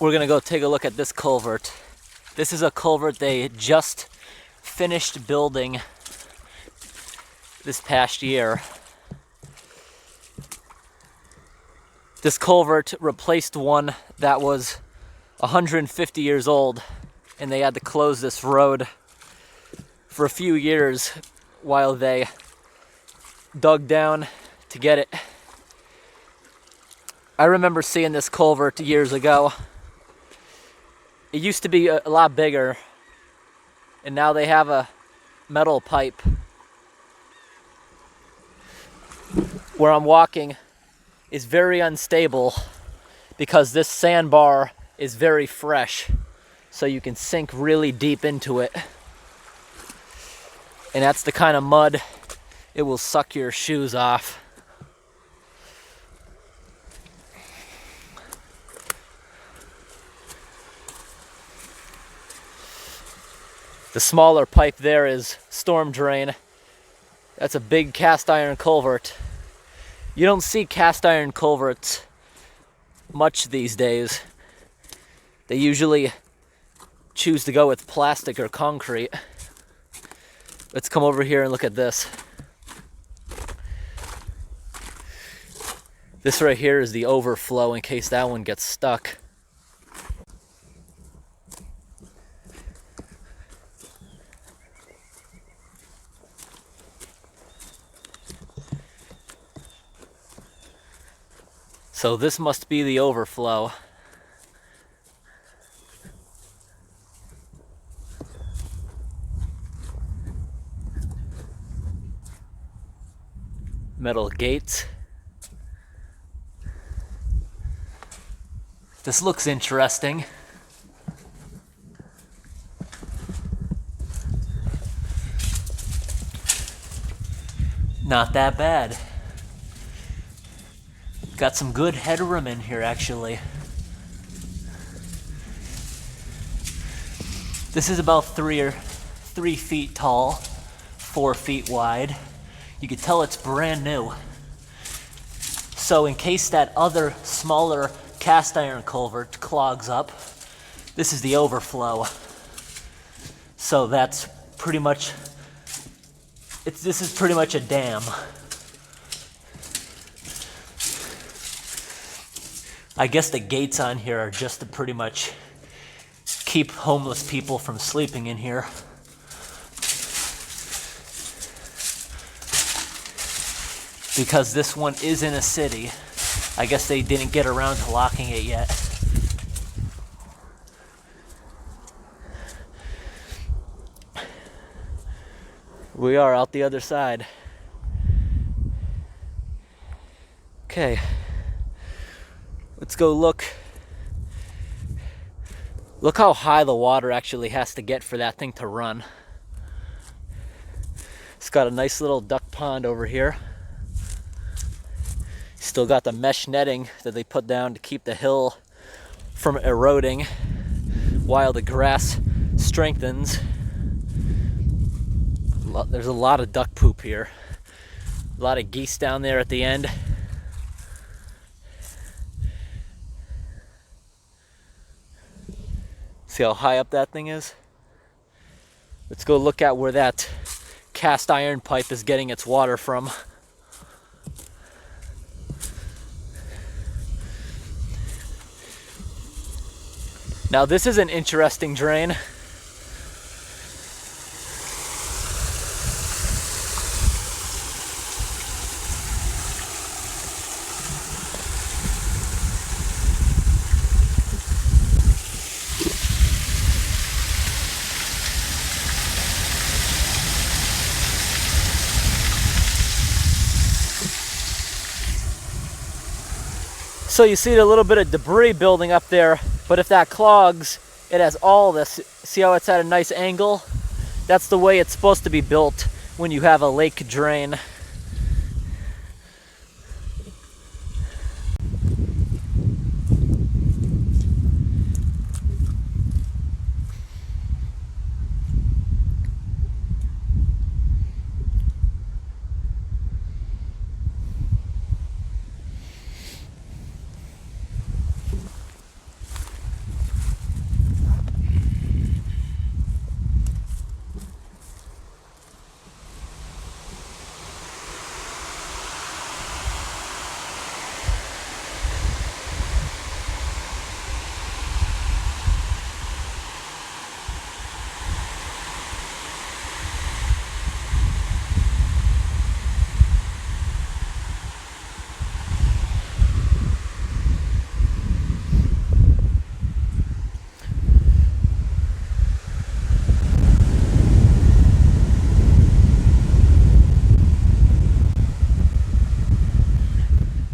We're gonna go take a look at this culvert. This is a culvert they just finished building this past year. This culvert replaced one that was 150 years old, and they had to close this road for a few years while they dug down to get it. I remember seeing this culvert years ago. It used to be a lot bigger, and now they have a metal pipe. Where I'm walking is very unstable because this sandbar is very fresh, so you can sink really deep into it. And that's the kind of mud it will suck your shoes off. The smaller pipe there is storm drain. That's a big cast iron culvert. You don't see cast iron culverts much these days. They usually choose to go with plastic or concrete. Let's come over here and look at this. This right here is the overflow in case that one gets stuck. So this must be the overflow. Metal gates. This looks interesting. Not that bad. Got some good headroom in here, actually. This is about 3 feet tall, 4 feet wide. You can tell it's brand new. So in case that other smaller cast iron culvert clogs up, this is the overflow. So that's pretty much, this is pretty much a dam. I guess the gates on here are just to pretty much keep homeless people from sleeping in here. Because this one is in a city, I guess they didn't get around to locking it yet. We are out the other side. Okay. Let's go look. Look how high the water actually has to get for that thing to run. It's got a nice little duck pond over here. Still got the mesh netting that they put down to keep the hill from eroding while the grass strengthens. There's a lot of duck poop here. A lot of geese down there at the end. See how high up that thing is? Let's go look at where that cast iron pipe is getting its water from. Now this is an interesting drain. So you see a little bit of debris building up there, but if that clogs, it has all this. See how it's at a nice angle? That's the way it's supposed to be built when you have a lake drain.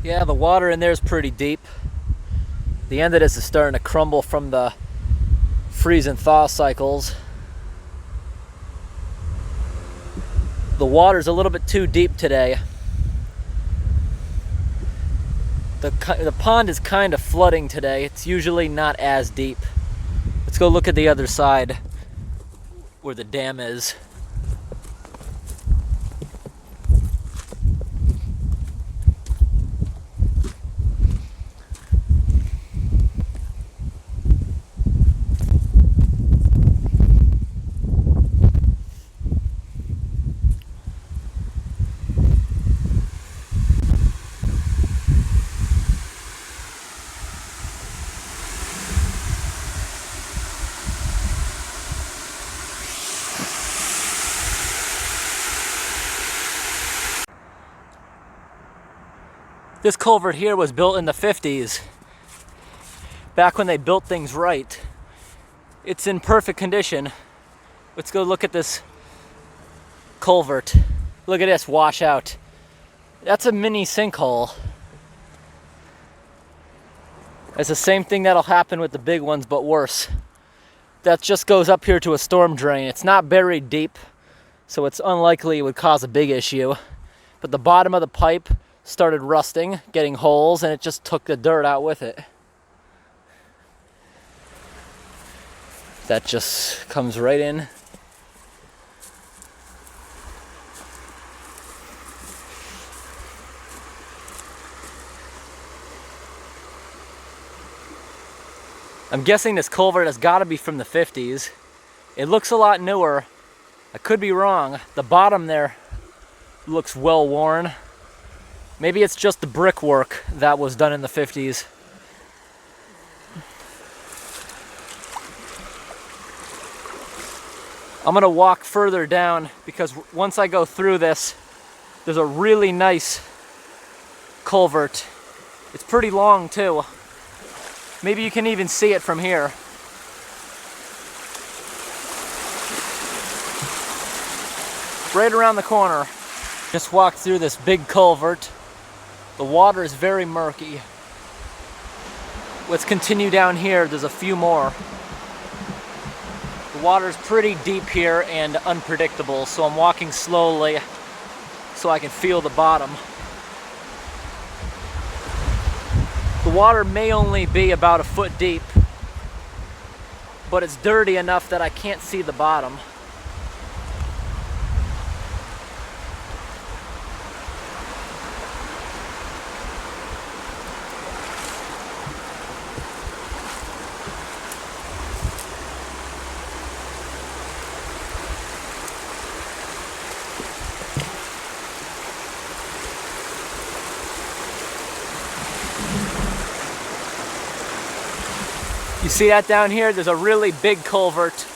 Yeah, the water in there is pretty deep. The end of this is starting to crumble from the freeze and thaw cycles. The water's a little bit too deep today. The pond is kind of flooding today. It's usually not as deep. Let's go look at the other side where the dam is. This culvert here was built in the 50s, back when they built things right. It's in perfect condition. Let's go look at this culvert. Look at this washout. That's a mini sinkhole. It's the same thing that'll happen with the big ones, but worse. That just goes up here to a storm drain. It's not buried deep, so it's unlikely it would cause a big issue. But the bottom of the pipe started rusting, getting holes, and it just took the dirt out with it. That just comes right in. I'm guessing this culvert has got to be from the 50s. It looks a lot newer. I could be wrong. The bottom there looks well worn. Maybe it's just the brickwork that was done in the 50s. I'm gonna walk further down because once I go through this, there's a really nice culvert. It's pretty long too. Maybe you can even see it from here. Right around the corner. Just walked through this big culvert. The water is very murky. Let's continue down here. There's a few more. The water is pretty deep here and unpredictable, so I'm walking slowly so I can feel the bottom. The water may only be about a foot deep, but it's dirty enough that I can't see the bottom. You see that down here? There's a really big culvert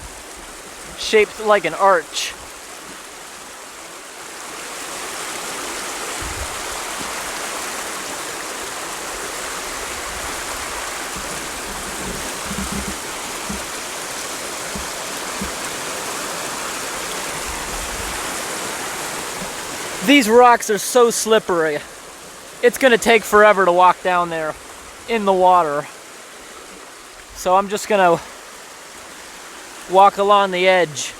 shaped like an arch. These rocks are so slippery. It's gonna take forever to walk down there in the water. So I'm just gonna walk along the edge.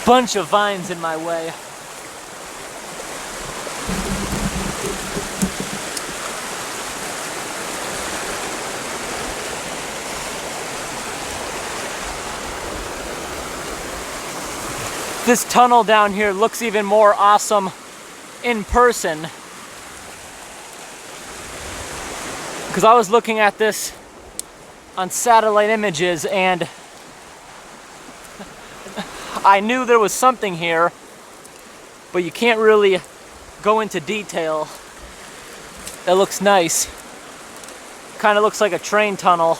Bunch of vines in my way. This tunnel down here looks even more awesome in person, because I was looking at this on satellite images and I knew there was something here, but you can't really go into detail. That looks nice. Kind of looks like a train tunnel.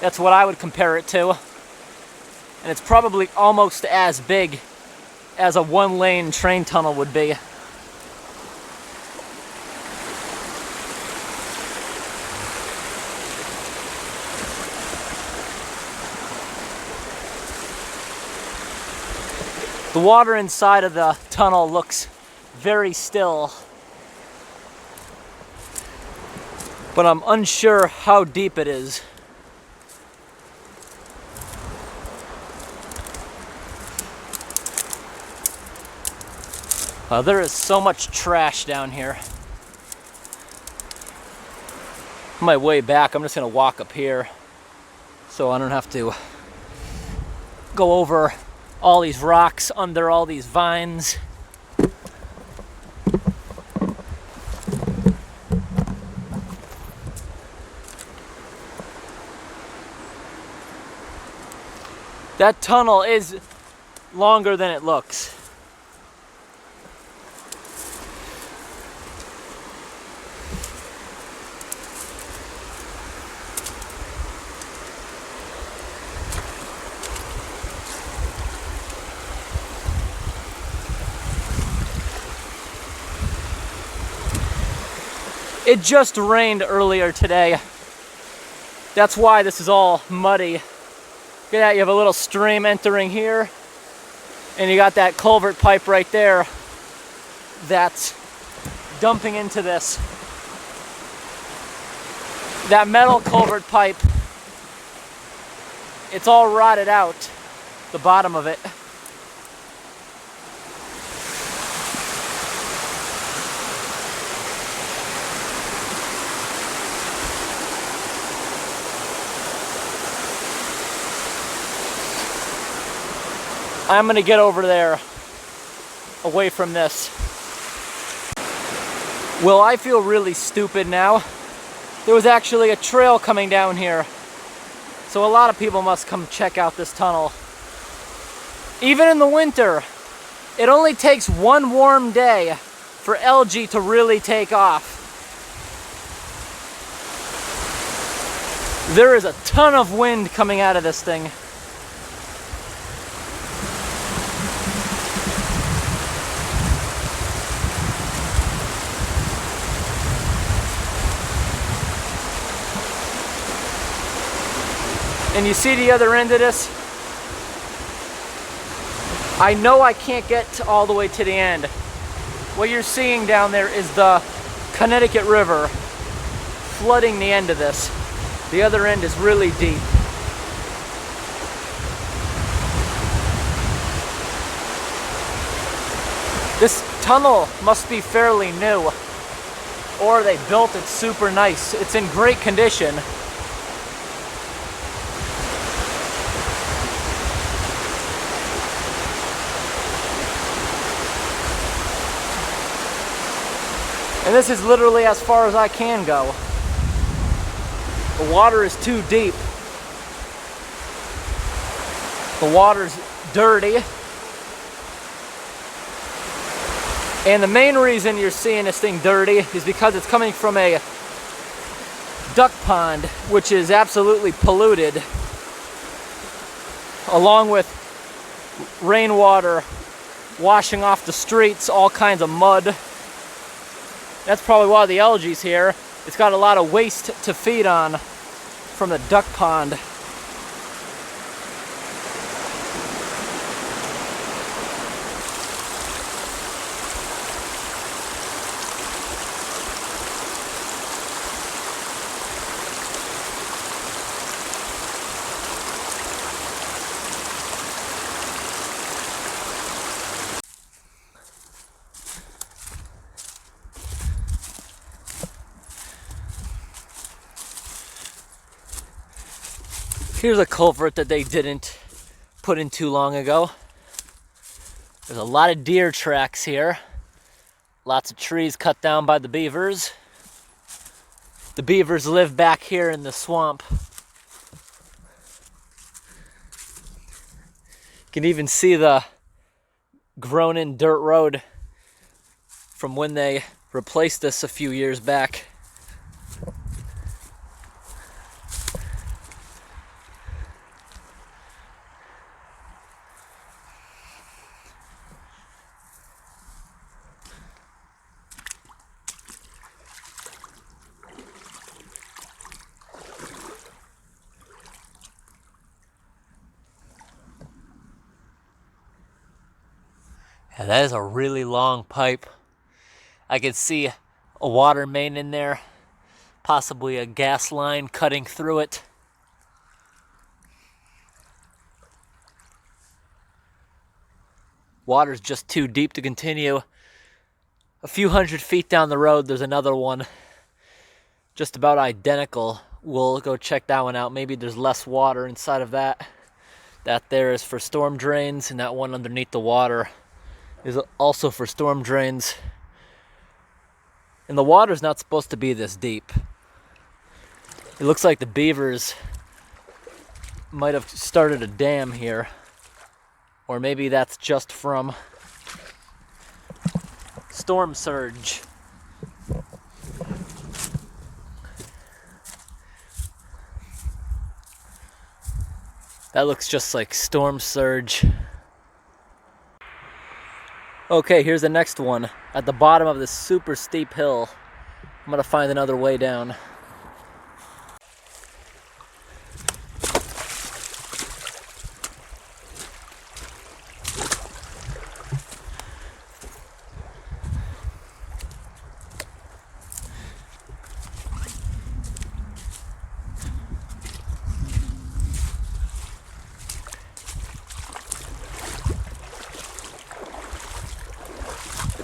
That's what I would compare it to. And it's probably almost as big as a one-lane train tunnel would be. The water inside of the tunnel looks very still, but I'm unsure how deep it is. There is so much trash down here. On my way back, I'm just gonna walk up here so I don't have to go over all these rocks under all these vines. That tunnel is longer than it looks. It just rained earlier today. That's why this is all muddy. Look at that, you have a little stream entering here, and you got that culvert pipe right there that's dumping into this. That metal culvert pipe, it's all rotted out, the bottom of it. I'm gonna get over there, away from this. Well, I feel really stupid now. There was actually a trail coming down here, so a lot of people must come check out this tunnel. Even in the winter, it only takes one warm day for algae to really take off. There is a ton of wind coming out of this thing. And you see the other end of this? I know I can't get all the way to the end. What you're seeing down there is the Connecticut River flooding the end of this. The other end is really deep. This tunnel must be fairly new, or they built it super nice. It's in great condition. And this is literally as far as I can go. The water is too deep. The water's dirty. And the main reason you're seeing this thing dirty is because it's coming from a duck pond, which is absolutely polluted, along with rainwater washing off the streets, all kinds of mud. That's probably why the algae's here. It's got a lot of waste to feed on from the duck pond. Here's a culvert that they didn't put in too long ago. There's a lot of deer tracks here. Lots of trees cut down by the beavers. The beavers live back here in the swamp. You can even see the grown-in dirt road from when they replaced this a few years back. Yeah, that is a really long pipe. I can see a water main in there, possibly a gas line cutting through it. Water's just too deep to continue. A few hundred feet down the road, there's another one just about identical. We'll go check that one out. Maybe there's less water inside of that. That there is for storm drains, and that one underneath the water is also for storm drains. And the water's not supposed to be this deep. It looks like the beavers might have started a dam here. Or maybe that's just from storm surge. That looks just like storm surge. Okay, here's the next one. At the bottom of this super steep hill. I'm gonna find another way down.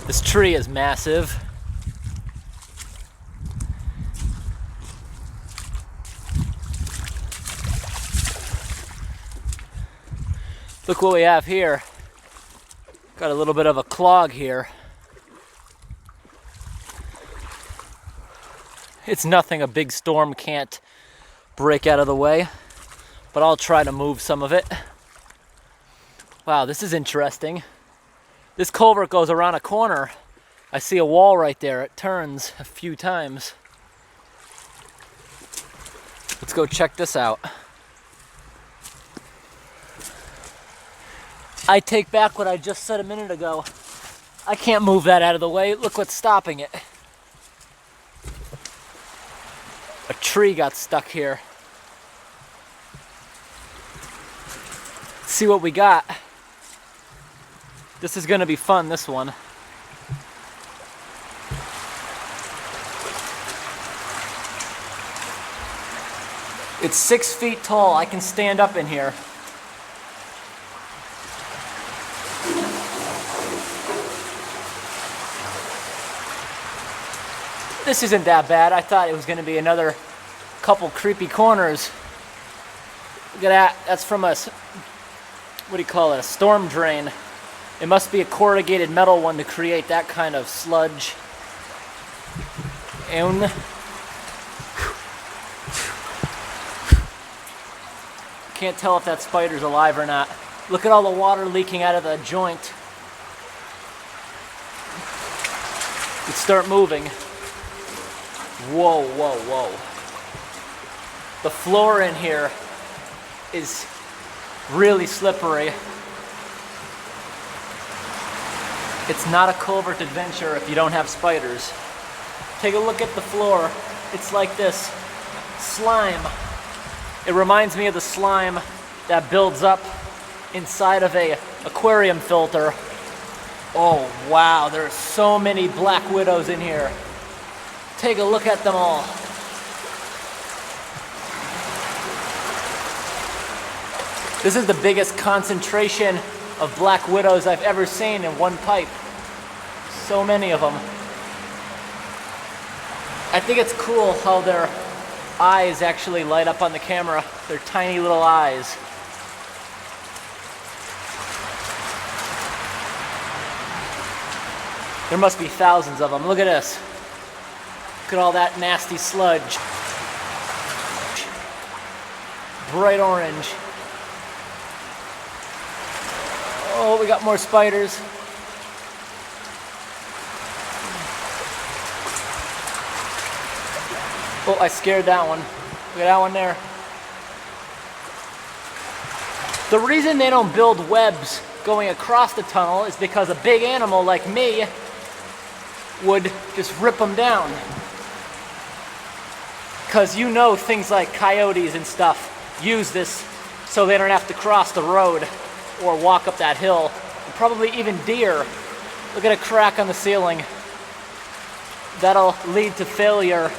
This tree is massive. Look what we have here. Got a little bit of a clog here. It's nothing a big storm can't break out of the way, but I'll try to move some of it. Wow, this is interesting. This culvert goes around a corner. I see a wall right there. It turns a few times. Let's go check this out. I take back what I just said a minute ago. I can't move that out of the way. Look what's stopping it. A tree got stuck here. Let's see what we got. This is gonna be fun, this one. It's 6 feet tall. I can stand up in here. This isn't that bad. I thought it was gonna be another couple creepy corners. Look at that. That's from a, what do you call it, a storm drain. It must be a corrugated metal one to create that kind of sludge. And can't tell if that spider's alive or not. Look at all the water leaking out of the joint. Let's start moving. Whoa, whoa, whoa. The floor in here is really slippery. It's not a culvert adventure if you don't have spiders. Take a look at the floor. It's like this. Slime. It reminds me of the slime that builds up inside of a aquarium filter. Oh wow, there are so many black widows in here. Take a look at them all. This is the biggest concentration of black widows I've ever seen in one pipe. So many of them. I think it's cool how their eyes actually light up on the camera. They're tiny little eyes. There must be thousands of them. Look at this. Look at all that nasty sludge. Bright orange. Oh, we got more spiders. Oh, I scared that one. Look at that one there. The reason they don't build webs going across the tunnel is because a big animal like me would just rip them down. Because you know things like coyotes and stuff use this so they don't have to cross the road or walk up that hill. And probably even deer Look at a crack on the ceiling. That'll lead to failure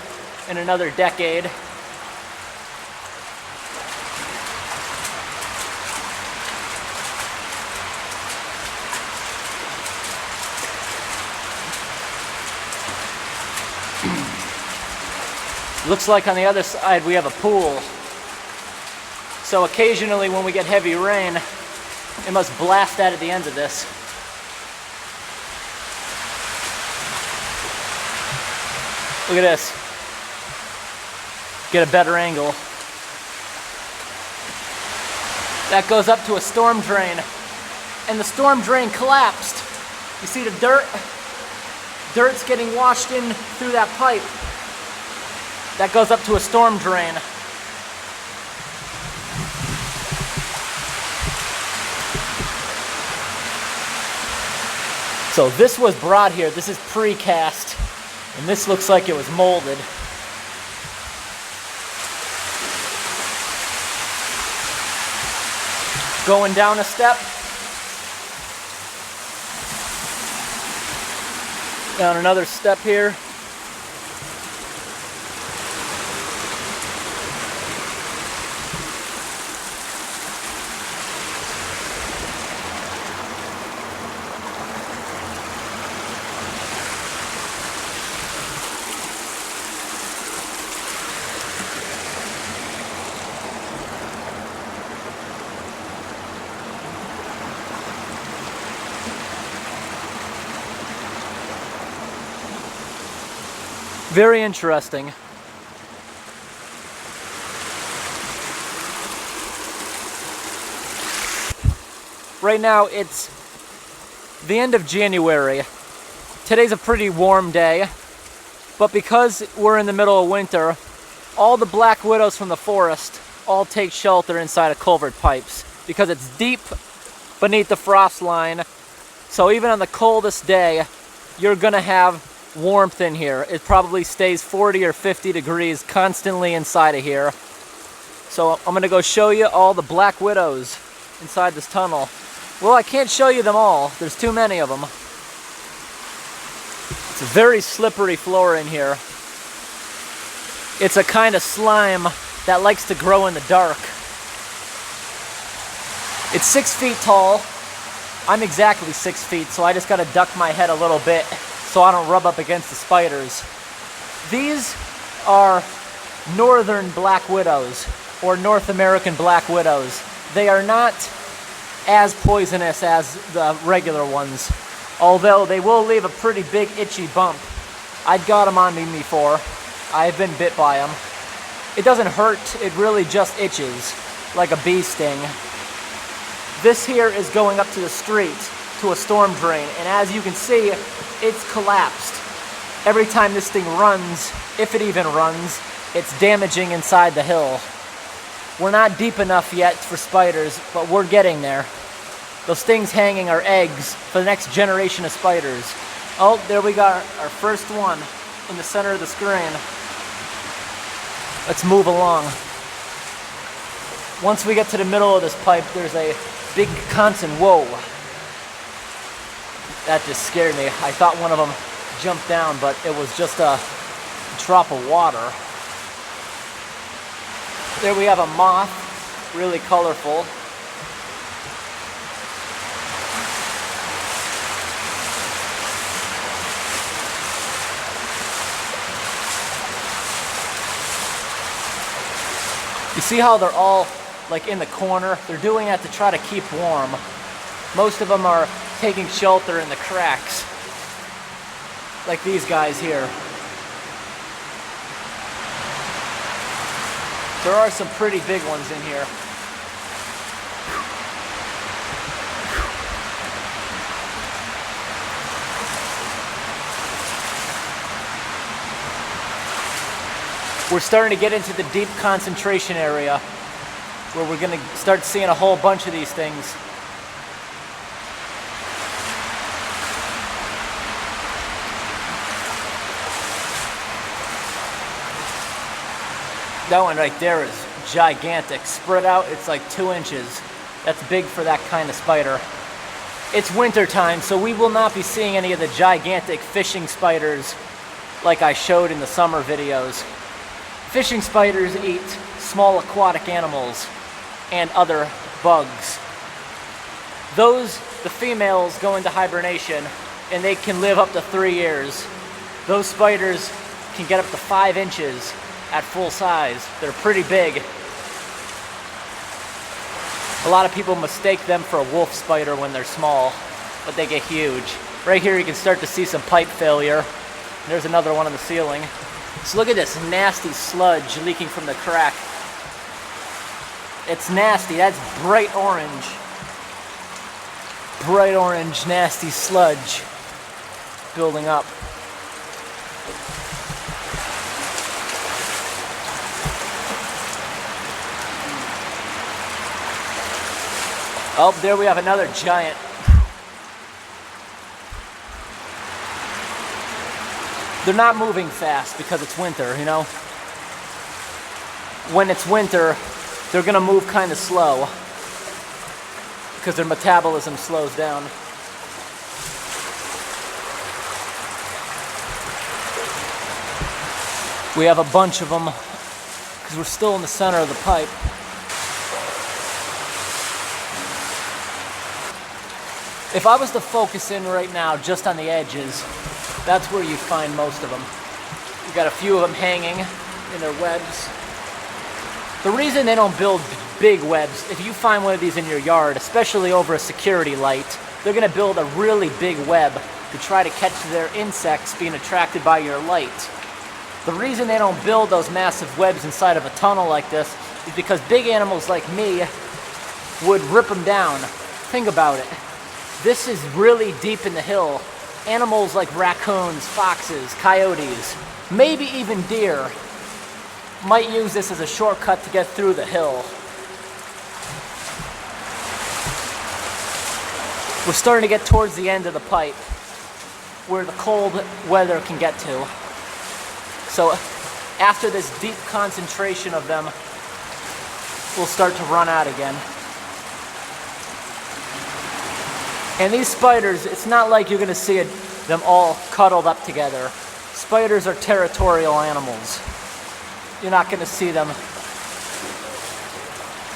in another decade. Looks like on the other side we have a pool. So occasionally when we get heavy rain, it must blast out at the ends of this. Look at this. Get a better angle. That goes up to a storm drain. And the storm drain collapsed. You see the dirt? Dirt's getting washed in through that pipe. That goes up to a storm drain. So this was brought here. This is precast. And this looks like it was molded. Going down a step. Down another step here. Very interesting. Right now it's the end of January. Today's a pretty warm day, but because we're in the middle of winter, all the black widows from the forest all take shelter inside of culvert pipes because it's deep beneath the frost line. So even on the coldest day, you're gonna have warmth in here. It probably stays 40 or 50 degrees constantly inside of here. So I'm gonna go show you all the black widows inside this tunnel. Well, I can't show you them all. There's too many of them. It's a very slippery floor in here. It's a kind of slime that likes to grow in the dark. It's 6 feet tall. I'm exactly 6 feet, so I just gotta duck my head a little bit so I don't rub up against the spiders. These are northern black widows, or North American black widows. They are not as poisonous as the regular ones, although they will leave a pretty big itchy bump. I've got them on me before. I've been bit by them. It doesn't hurt, it really just itches, like a bee sting. This here is going up to the street, to a storm drain, and as you can see, it's collapsed. Every time this thing runs, if it even runs, it's damaging inside the hill. We're not deep enough yet for spiders, but we're getting there. Those things hanging are eggs for the next generation of spiders. Oh, there we got our first one in the center of the screen. Let's move along. Once we get to the middle of this pipe, there's a big constant, whoa. That just scared me. I thought one of them jumped down, but it was just a drop of water. There we have a moth, really colorful. You see how they're all like in the corner? They're doing that to try to keep warm. Most of them are taking shelter in the cracks, like these guys here. There are some pretty big ones in here. We're starting to get into the deep concentration area where we're going to start seeing a whole bunch of these things. That one right there is gigantic. Spread out, it's like 2 inches. That's big for that kind of spider. It's winter time, so we will not be seeing any of the gigantic fishing spiders like I showed in the summer videos. Fishing spiders eat small aquatic animals and other bugs. The females go into hibernation and they can live up to 3 years. Those spiders can get up to 5 inches at full size. They're pretty big. A lot of people mistake them for a wolf spider when they're small, but they get huge. Right here you can start to see some pipe failure. There's another one on the ceiling. So look at this nasty sludge leaking from the crack. It's nasty. That's bright orange. Bright orange, nasty sludge building up. Oh, there we have another giant. They're not moving fast because it's winter, you know? When it's winter, they're gonna move kind of slow because their metabolism slows down. We have a bunch of them because we're still in the center of the pipe. If I was to focus in right now just on the edges, that's where you find most of them. You got a few of them hanging in their webs. The reason they don't build big webs, if you find one of these in your yard, especially over a security light, they're gonna build a really big web to try to catch their insects being attracted by your light. The reason they don't build those massive webs inside of a tunnel like this is because big animals like me would rip them down. Think about it. This is really deep in the hill. Animals like raccoons, foxes, coyotes, maybe even deer might use this as a shortcut to get through the hill. We're starting to get towards the end of the pipe where the cold weather can get to. So after this deep concentration of them, we'll start to run out again. And these spiders, it's not like you're gonna see them all cuddled up together. Spiders are territorial animals. You're not gonna see them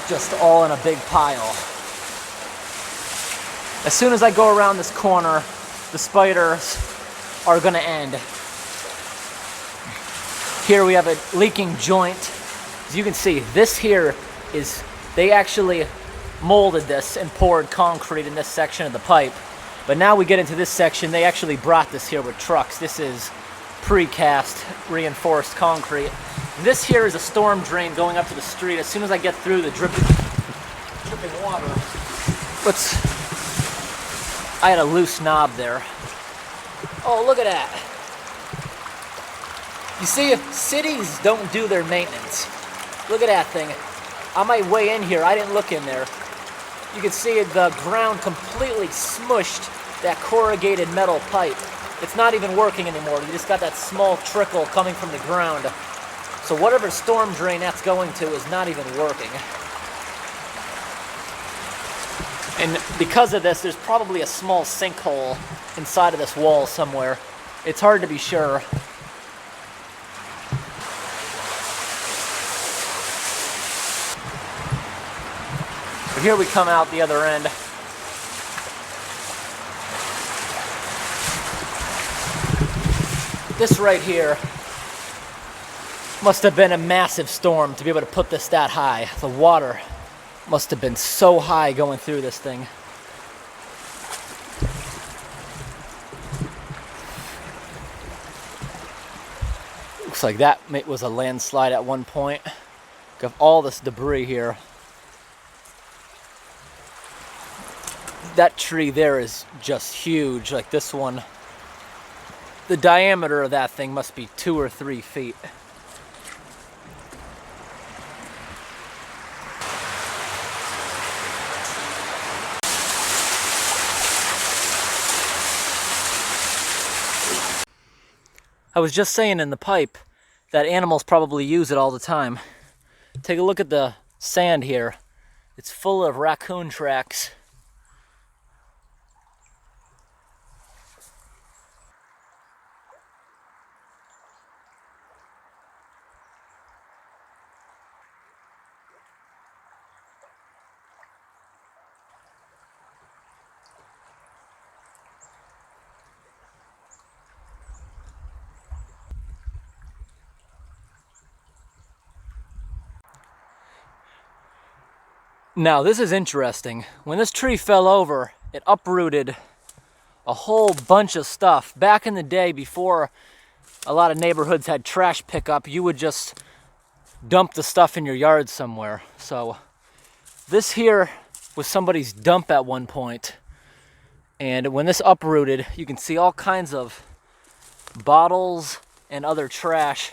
just all in a big pile. As soon as I go around this corner, the spiders are gonna end. Here we have a leaking joint. As you can see, this here is, they actually molded this and poured concrete in this section of the pipe. But now we get into this section, they actually brought this here with trucks. This is precast reinforced concrete. And this here is a storm drain going up to the street. As soon as I get through the dripping water, I had a loose knob there. Oh, look at that. You see, cities don't do their maintenance. Look at that thing. On my way in here, I didn't look in there. You can see the ground completely smushed that corrugated metal pipe. It's not even working anymore. You just got that small trickle coming from the ground. So whatever storm drain that's going to is not even working. And because of this, there's probably a small sinkhole inside of this wall somewhere. It's hard to be sure. But here we come out the other end. This right here must have been a massive storm to be able to put this that high. The water must have been so high going through this thing. Looks like that was a landslide at one point. Look at all this debris here. That tree there is just huge, like this one. The diameter of that thing must be 2 or 3 feet. I was just saying in the pipe that animals probably use it all the time. Take a look at the sand here. It's full of raccoon tracks. Now this is interesting. When this tree fell over, it uprooted a whole bunch of stuff. Back in the day, before a lot of neighborhoods had trash pickup, you would just dump the stuff in your yard somewhere. So this here was somebody's dump at one point. And when this uprooted, you can see all kinds of bottles and other trash.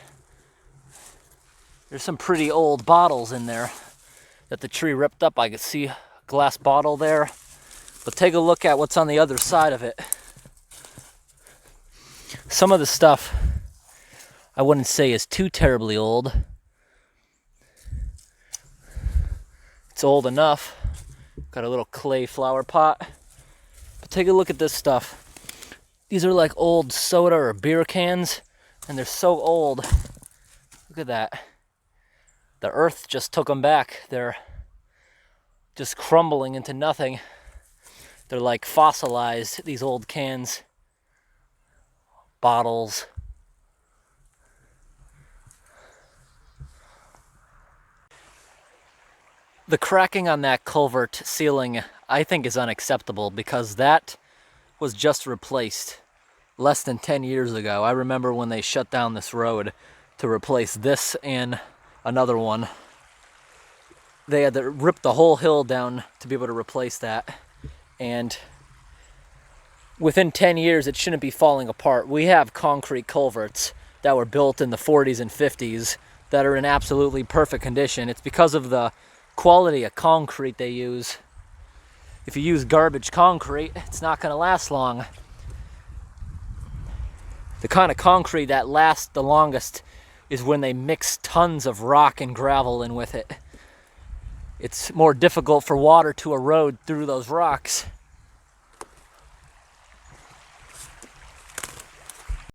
There's some pretty old bottles in there that the tree ripped up. I could see a glass bottle there. But take a look at what's on the other side of it. Some of the stuff I wouldn't say is too terribly old. It's old enough. Got a little clay flower pot. But take a look at this stuff. These are like old soda or beer cans, and they're so old. Look at that. The earth just took them back. They're just crumbling into nothing. They're like fossilized, these old cans, bottles. The cracking on that culvert ceiling, I think, is unacceptable because that was just replaced less than 10 years ago. I remember when they shut down this road to replace this and another one. They had to rip the whole hill down to be able to replace that. And within 10 years, it shouldn't be falling apart. We have concrete culverts that were built in the 40s and 50s that are in absolutely perfect condition. It's because of the quality of concrete they use. If you use garbage concrete, it's not going to last long. The kind of concrete that lasts the longest is when they mix tons of rock and gravel in with it. It's more difficult for water to erode through those rocks.